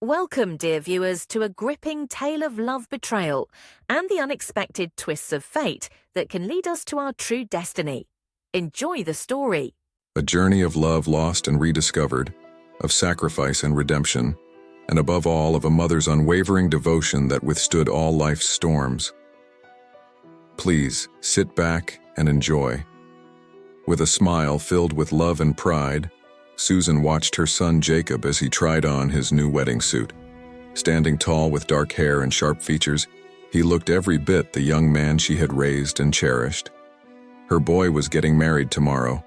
Welcome, dear viewers, to a gripping tale of love betrayal and the unexpected twists of fate that can lead us to our true destiny. Enjoy the story. A journey of love lost and rediscovered, of sacrifice and redemption, and above all, of a mother's unwavering devotion that withstood all life's storms. Please, sit back and enjoy. With a smile filled with love and pride, Susan watched her son Jacob as he tried on his new wedding suit. Standing tall with dark hair and sharp features, he looked every bit the young man she had raised and cherished. Her boy was getting married tomorrow,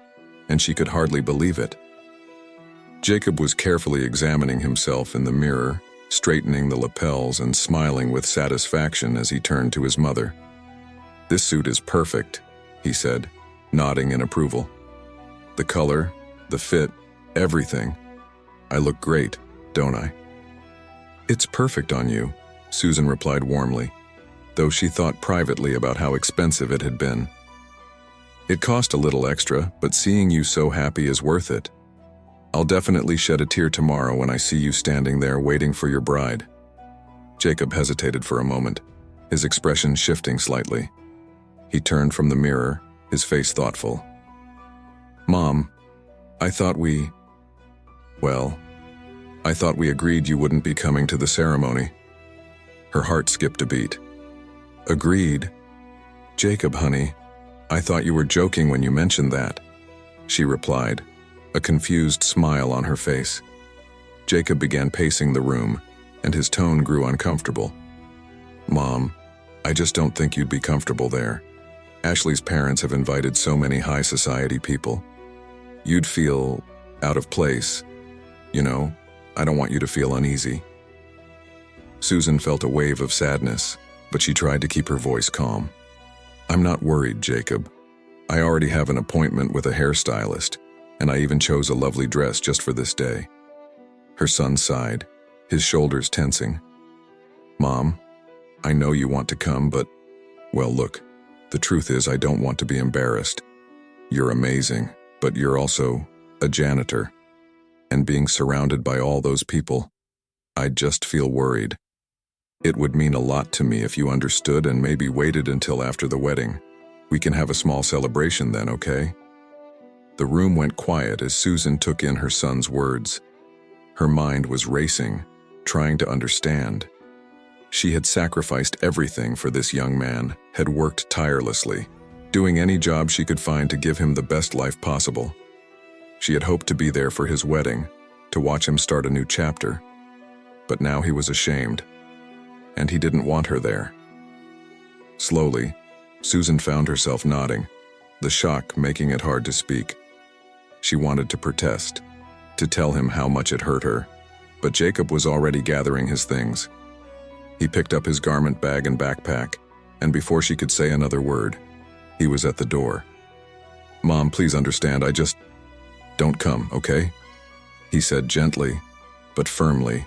and she could hardly believe it. Jacob was carefully examining himself in the mirror, straightening the lapels and smiling with satisfaction as he turned to his mother. "This suit is perfect," he said, nodding in approval. "The color, the fit, everything. I look great, don't I?" "It's perfect on you," Susan replied warmly, though she thought privately about how expensive it had been. "It cost a little extra, but seeing you so happy is worth it. I'll definitely shed a tear tomorrow when I see you standing there waiting for your bride." Jacob hesitated for a moment, his expression shifting slightly. He turned from the mirror, his face thoughtful. "Mom, I thought we agreed you wouldn't be coming to the ceremony." Her heart skipped a beat. "Agreed? Jacob, honey, I thought you were joking when you mentioned that," she replied, a confused smile on her face. Jacob began pacing the room, and his tone grew uncomfortable. "Mom, I just don't think you'd be comfortable there. Ashley's parents have invited so many high society people. You'd feel out of place. You know, I don't want you to feel uneasy." Susan felt a wave of sadness, but she tried to keep her voice calm. "I'm not worried, Jacob. I already have an appointment with a hairstylist, and I even chose a lovely dress just for this day." Her son sighed, his shoulders tensing. "Mom, I know you want to come, but, well, look, the truth is I don't want to be embarrassed. You're amazing, but you're also a janitor. And being surrounded by all those people, I just feel worried. It would mean a lot to me if you understood and maybe waited until after the wedding. We can have a small celebration then, okay?" The room went quiet as Susan took in her son's words. Her mind was racing, trying to understand. She had sacrificed everything for this young man, had worked tirelessly, doing any job she could find to give him the best life possible. She had hoped to be there for his wedding, to watch him start a new chapter. But now he was ashamed, and he didn't want her there. Slowly, Susan found herself nodding, the shock making it hard to speak. She wanted to protest, to tell him how much it hurt her, but Jacob was already gathering his things. He picked up his garment bag and backpack, and before she could say another word, he was at the door. "Mom, please understand, don't come, okay?" he said gently, but firmly,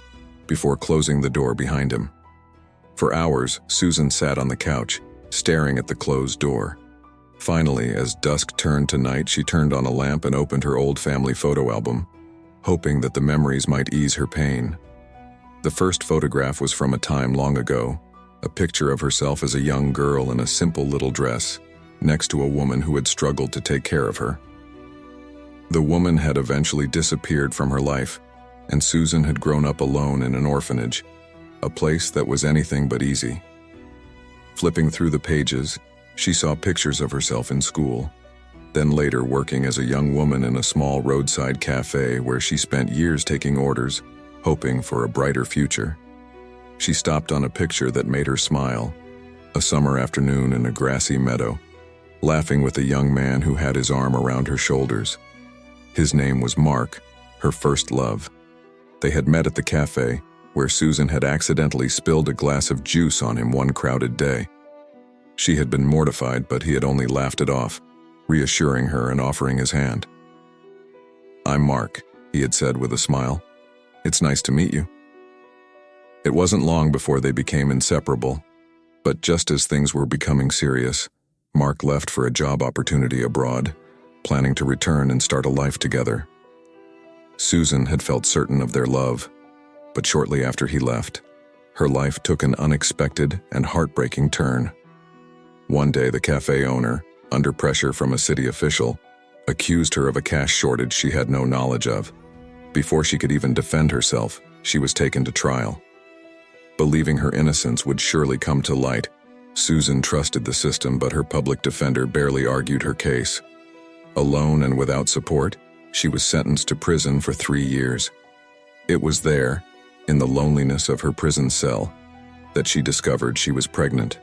before closing the door behind him. For hours, Susan sat on the couch, staring at the closed door. Finally, as dusk turned to night, she turned on a lamp and opened her old family photo album, hoping that the memories might ease her pain. The first photograph was from a time long ago, a picture of herself as a young girl in a simple little dress, next to a woman who had struggled to take care of her. The woman had eventually disappeared from her life, and Susan had grown up alone in an orphanage, a place that was anything but easy. Flipping through the pages, she saw pictures of herself in school, then later working as a young woman in a small roadside cafe where she spent years taking orders, hoping for a brighter future. She stopped on a picture that made her smile, a summer afternoon in a grassy meadow, laughing with a young man who had his arm around her shoulders. His name was Mark, her first love. They had met at the cafe, where Susan had accidentally spilled a glass of juice on him one crowded day. She had been mortified, but he had only laughed it off, reassuring her and offering his hand. "I'm Mark," he had said with a smile. "It's nice to meet you." It wasn't long before they became inseparable, but just as things were becoming serious, Mark left for a job opportunity abroad, planning to return and start a life together. Susan had felt certain of their love, But shortly after he left, her life took an unexpected and heartbreaking turn. One day, the cafe owner, under pressure from a city official, accused her of a cash shortage she had no knowledge of. Before she could even defend herself, she was taken to trial. Believing her innocence would surely come to light, Susan trusted the system, but her public defender barely argued her case. Alone and without support, she was sentenced to prison for 3 years. It was there, in the loneliness of her prison cell, that she discovered she was pregnant.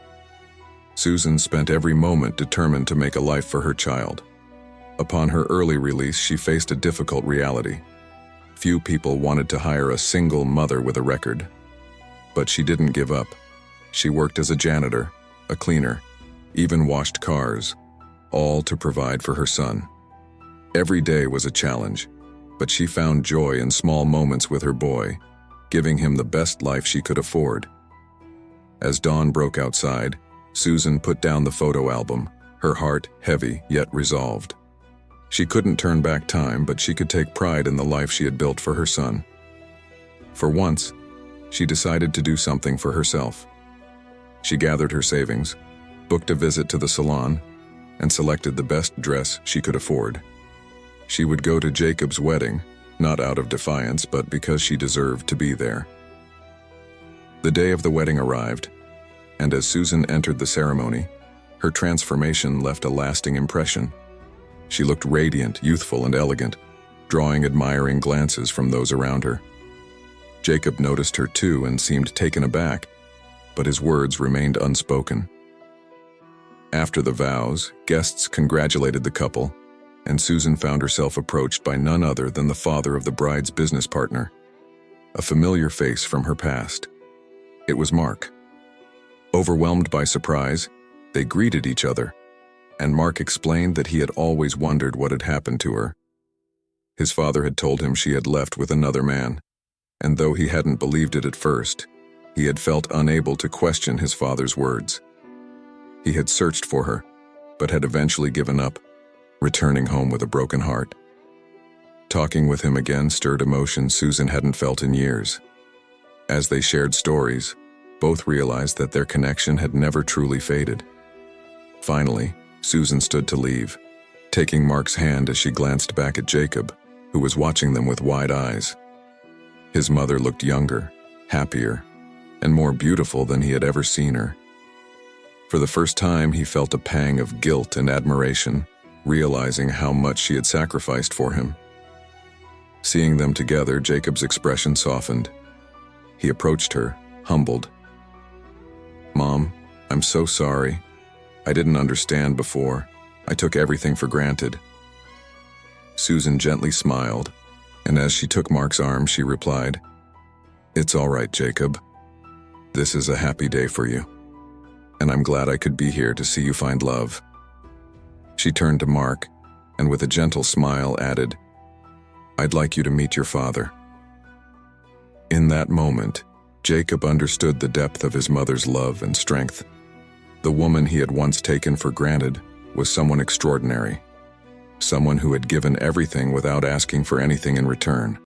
Susan spent every moment determined to make a life for her child. Upon her early release, she faced a difficult reality. Few people wanted to hire a single mother with a record. But she didn't give up. She worked as a janitor, a cleaner, even washed cars, all to provide for her son. Every day was a challenge, but she found joy in small moments with her boy, giving him the best life she could afford. As dawn broke outside, Susan put down the photo album, her heart heavy yet resolved. She couldn't turn back time, but she could take pride in the life she had built for her son. For once, she decided to do something for herself. She gathered her savings, booked a visit to the salon, and selected the best dress she could afford. She would go to Jacob's wedding, not out of defiance, but because she deserved to be there. The day of the wedding arrived, and as Susan entered the ceremony, her transformation left a lasting impression. She looked radiant, youthful, and elegant, drawing admiring glances from those around her. Jacob noticed her too and seemed taken aback, but his words remained unspoken. After the vows, guests congratulated the couple, and Susan found herself approached by none other than the father of the bride's business partner, a familiar face from her past. It was Mark. Overwhelmed by surprise, they greeted each other, and Mark explained that he had always wondered what had happened to her. His father had told him she had left with another man, and though he hadn't believed it at first, he had felt unable to question his father's words. He had searched for her, but had eventually given up, returning home with a broken heart. Talking with him again stirred emotions Susan hadn't felt in years. As they shared stories, both realized that their connection had never truly faded. Finally, Susan stood to leave, taking Mark's hand as she glanced back at Jacob, who was watching them with wide eyes. His mother looked younger, happier, and more beautiful than he had ever seen her. For the first time, he felt a pang of guilt and admiration, realizing how much she had sacrificed for him. Seeing them together, Jacob's expression softened. He approached her, humbled. "Mom, I'm so sorry. I didn't understand before. I took everything for granted." Susan gently smiled, and as she took Mark's arm, she replied, "It's all right, Jacob. This is a happy day for you, and I'm glad I could be here to see you find love." She turned to Mark, and with a gentle smile added, "I'd like you to meet your father." In that moment, Jacob understood the depth of his mother's love and strength. The woman he had once taken for granted was someone extraordinary, someone who had given everything without asking for anything in return.